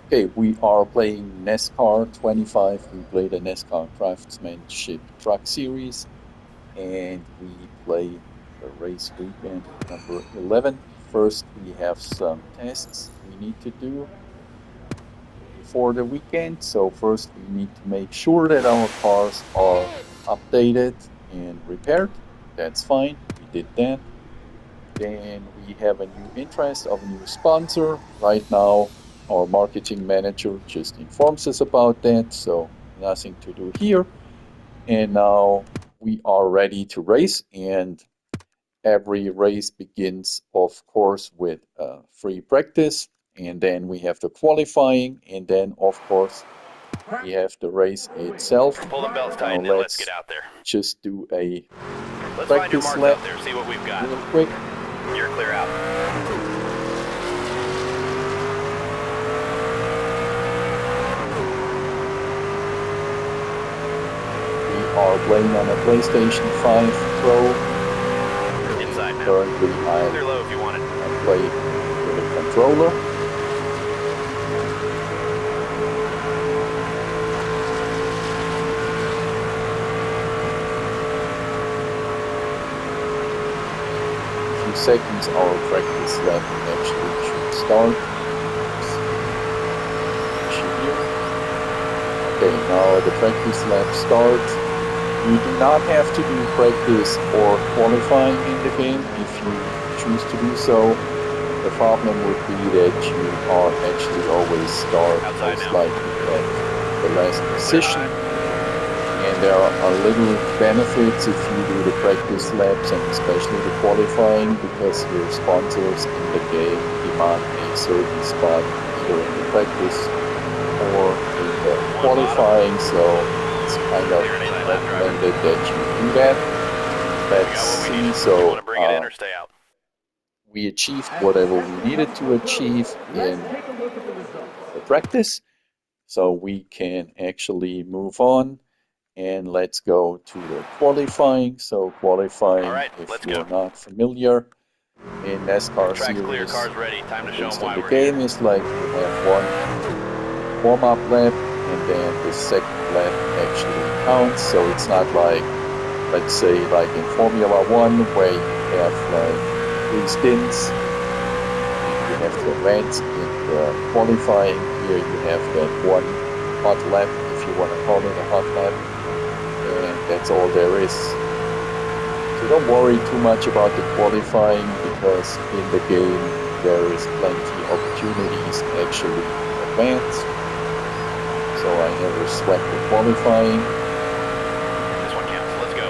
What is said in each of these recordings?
Okay, we are playing NASCAR 25. We play the NASCAR Craftsmanship Truck Series, and we play the race weekend number 11. First, we have some tests we need to do before the weekend. So, first, we need to make sure that our cars are updated and repaired. That's fine, we did that. Then we have a new interest of a new sponsor. Right now, our marketing manager just informs us about that, so nothing to do here. And now we are ready to race, and every race begins, of course, with free practice, and then we have the qualifying, and then, of course, we have the race itself. Pull them belts Now tight and let's get let's out there. just do a Let's find your practice marks out lap there, see what we've got. real quick. You're clear out. We are playing on a PlayStation 5 Pro. Inside now. Currently, Clear low if you want it. I play with a controller. In a few seconds, our practice lap actually should start. Okay, now the practice lap starts. You do not have to do practice or qualifying in the game if you choose to do so. The problem would be that you are actually always start most likely at the last position. And there are little benefits if you do the practice laps and especially the qualifying because your sponsors in the game demand a certain spot either in the practice or in the qualifying, so it's kind of recommended that you do that. Let's see, so we achieved whatever we needed to achieve in the practice, so we can actually move on and let's go to the qualifying. So qualifying, if you're not familiar, in NASCAR series, at least in the game, is like you have one warm-up lap and then the second lap actually counts. So it's not like, let's say, like in Formula One where you have like 3 stints and you have to advance in the qualifying. Here you have that one hot lap, if you want to call it a hot lap, and that's all there is. So don't worry too much about the qualifying because in the game there is plenty of opportunities to actually advance. So I never sweat the qualifying. This one counts. Let's go.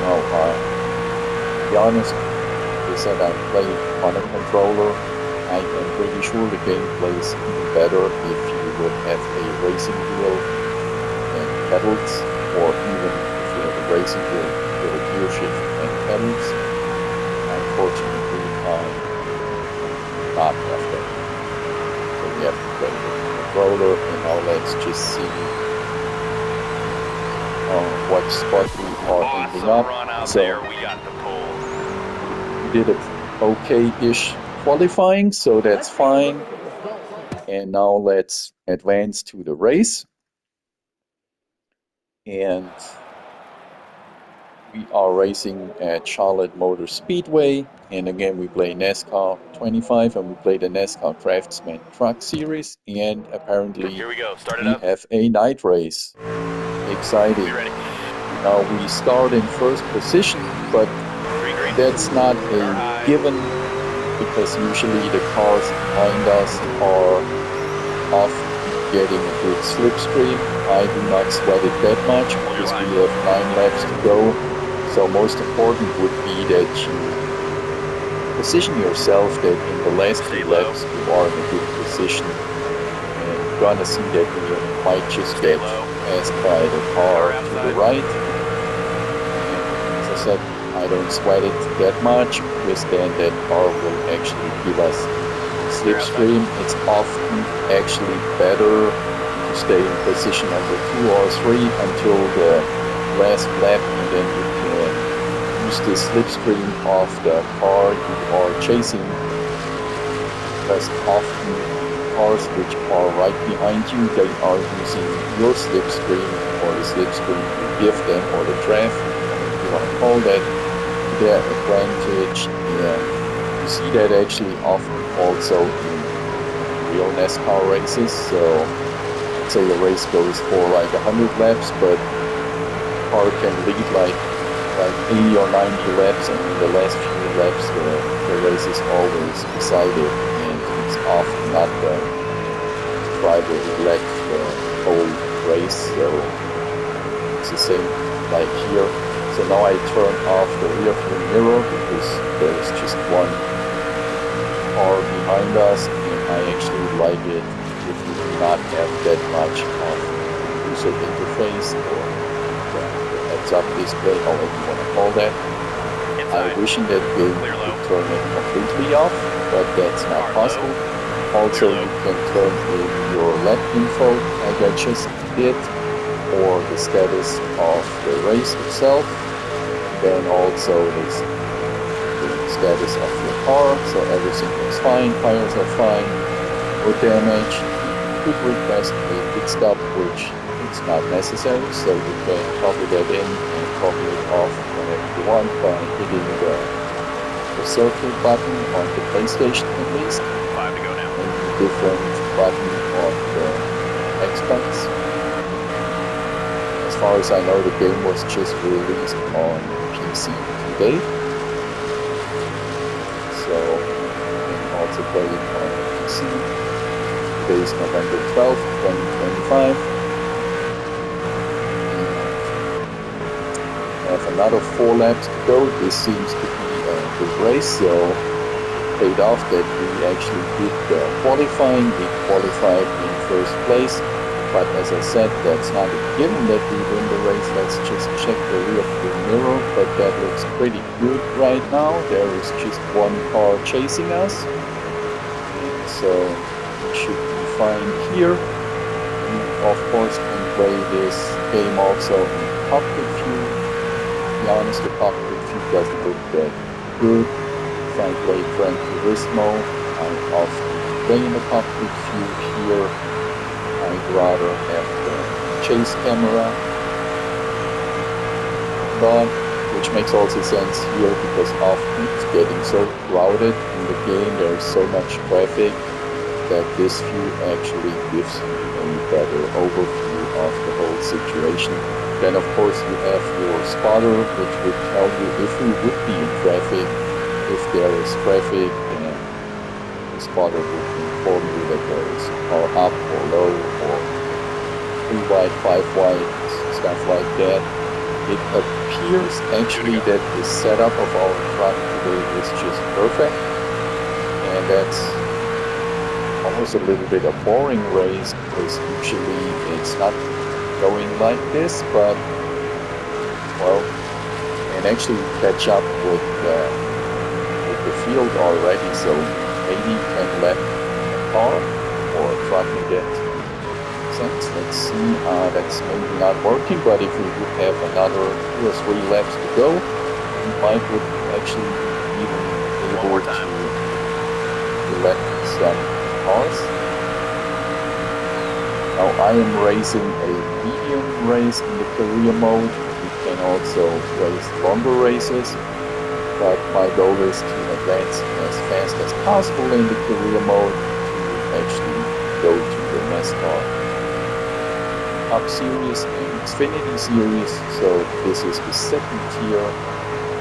Now, to be honest, they said I play on a controller. I am pretty sure the game plays even better if you would have a racing wheel and pedals, or even if you have a racing wheel with a gear shift and pedals. Unfortunately, I do not have that. We have to play with the controller, and now let's just see what spot we are ending up. So we did a okay-ish qualifying, so that's fine. And now let's advance to the race. And we are racing at Charlotte Motor Speedway. And again, we play NASCAR 25 and we play the NASCAR Craftsman Truck Series. And apparently, we have a night race. Exciting. Now we start in first position, but that's not a given because usually the cars behind us are often getting a good slipstream. I do not sweat it that much because we have 9 laps to go. So most important would be that you position yourself that in the last 2 laps you are in a good position, and you're gonna see that you might just get passed by the car to the right. And as I said, I don't sweat it that much because then that car will actually give us slipstream. It's often actually better to stay in position number 2 or 3 until the last lap, and then you can use the slipstream of the car you are chasing because often cars which are right behind you, they are using your slipstream or the slipstream you give them or the draft, whatever you want to call that, to their advantage. And you see that actually often also in real NASCAR races. So let's say a race goes for like 100 laps, but car can lead like 80 or 90 laps, and in the last few laps the race is always decided, and it's often not the driver who led the whole race. So it's the same like here. So now I turn off the rear view mirror because there's just one car behind us, and I actually like it if you do not have that much of user interface or the heads-up display, however you want to call that. I wish in that game you could turn it completely off, but that's not possible. Also, you can turn in your lap info, like I just did, or the status of the race itself. Then also the status of your car, so everything is fine, tires are fine, no damage. You could request a pit stop, which is not necessary, so you can copy that in and copy it off whenever you want by hitting the circle button on the PlayStation at least, 5 to go now. and the different button on the Xbox. As far as I know, the game was just released on PC today, so you can also play it on PC. Today is November 12th, 2025. We have another 4 laps to go. This seems to be a good race, so paid off that we actually did the qualifying. We qualified in first place, but as I said, that's not a given that we win the race. Let's just check the rear view mirror, but that looks pretty good right now. There is just one car chasing us, and so we should be fine here. You of course can play this game also in cockpit view. To be honest, the cockpit view doesn't look that good. If I play Gran Turismo, I often play in the cockpit view. Here I'd rather have the chase camera, but which makes also sense here because often it's getting so crowded in the game, there's so much traffic that this view actually gives you a better overview of the whole situation. Then of course you have your spotter, which would tell you if we would be in traffic, if there is traffic, and the spotter would inform you that there is car up or low or 3 wide, 5 wide, stuff like that. It appears actually that the setup of our truck today is just perfect, and that's almost a little bit a boring race because usually it's not going like this, but well, and actually catch up with the field already, so maybe can let a car or a truck in that sense. Let's see, that's maybe not working, but if we would have another 2 or 3 laps to go, we might would actually be even able to let some cars. Now I am racing a medium race in the career mode. You can also race longer races, but my goal is to advance as fast as possible in the career mode to actually go to the NASCAR Cup Series and Xfinity Series. So this is the second tier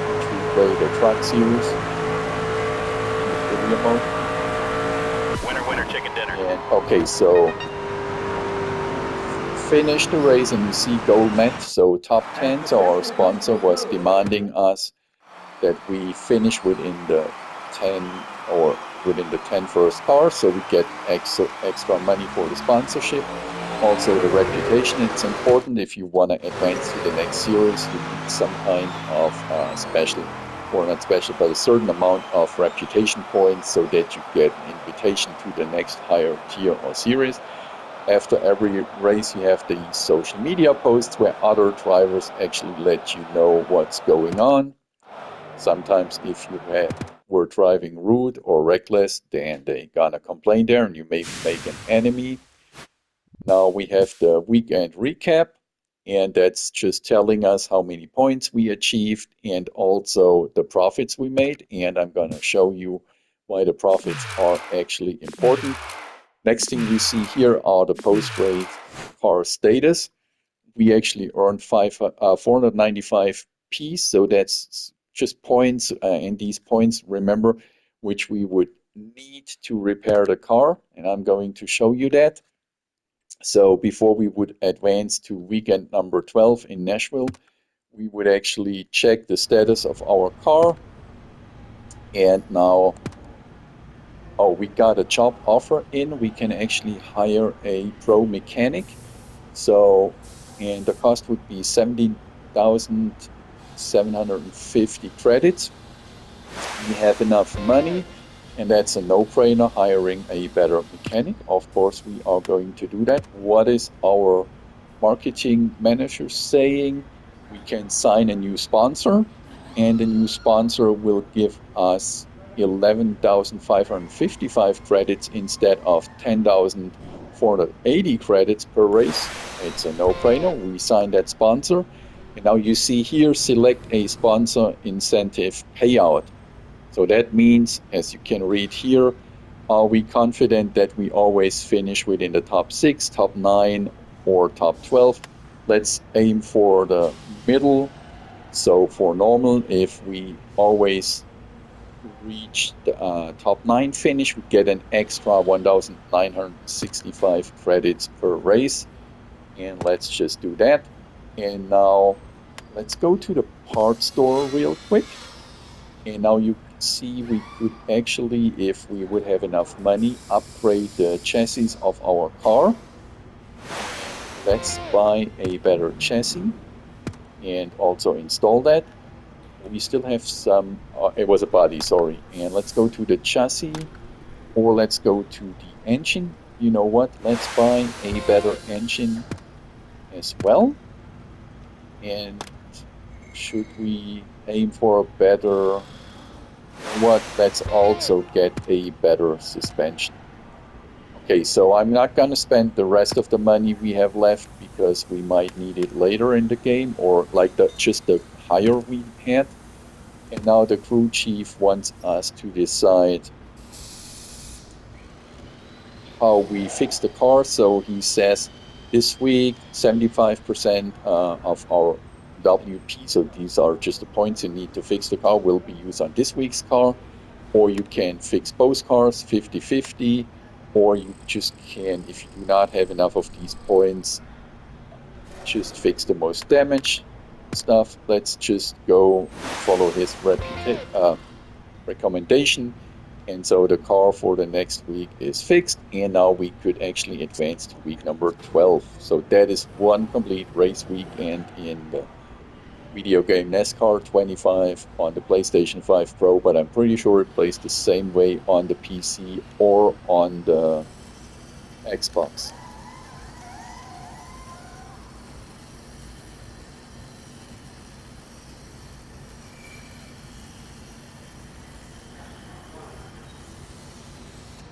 which we play the Truck Series in the career mode. Winner, winner, chicken dinner. And okay, so finished the race and you see gold met, so top 10. So our sponsor was demanding us that we finish within the 10 or within the 10 first cars, so we get extra money for the sponsorship. Also the reputation, it's important. If you want to advance to the next series, you need some kind of special, or not special, but a certain amount of reputation points so that you get an invitation to the next higher tier or series. After every race, you have these social media posts where other drivers actually let you know what's going on. Sometimes if you were driving rude or reckless, then they gonna complain there and you maybe make an enemy. Now we have the weekend recap, and that's just telling us how many points we achieved and also the profits we made. And I'm gonna show you why the profits are actually important. Next thing you see here are the post-race car status. We actually earned 495 P, so that's just points, and these points, remember, which we would need to repair the car, and I'm going to show you that. So before we would advance to weekend number 12 in Nashville, we would actually check the status of our car, and now, oh, we got a job offer in. We can actually hire a pro mechanic. So, and the cost would be 17,750 credits. We have enough money, and that's a no-brainer, hiring a better mechanic. Of course, we are going to do that. What is our marketing manager saying? We can sign a new sponsor, and the new sponsor will give us 11,555 credits instead of 10,480 credits per race. It's a no-brainer. We sign that sponsor. And now you see here, select a sponsor incentive payout. So that means, as you can read here, are we confident that we always finish within the top 6, top 9, or top 12? Let's aim for the middle. So for normal, if we always reach the top 9 finish, we get an extra 1,965 credits per race. And let's just do that. And now let's go to the parts store real quick. And now you see we could actually, if we would have enough money, upgrade the chassis of our car. And let's buy a better chassis and also install that. We still have some, it was a body, sorry. And let's go to the chassis, or let's go to the engine. You know what? Let's buy a better engine as well. And should we aim for a better, you know what? Let's also get a better suspension. Okay, so I'm not going to spend the rest of the money we have left because we might need it later in the game, or like just the hire we had. And now the crew chief wants us to decide how we fix the car. So he says this week 75% of our WP, so these are just the points you need to fix the car, will be used on this week's car. Or you can fix both cars 50-50, or you just can, if you do not have enough of these points, just fix the most damaged stuff. Let's just go and follow his recommendation. And so the car for the next week is fixed, and now we could actually advance to week number 12. So that is one complete race weekend in the video game NASCAR 25 on the PlayStation 5 Pro, but I'm pretty sure it plays the same way on the PC or on the Xbox.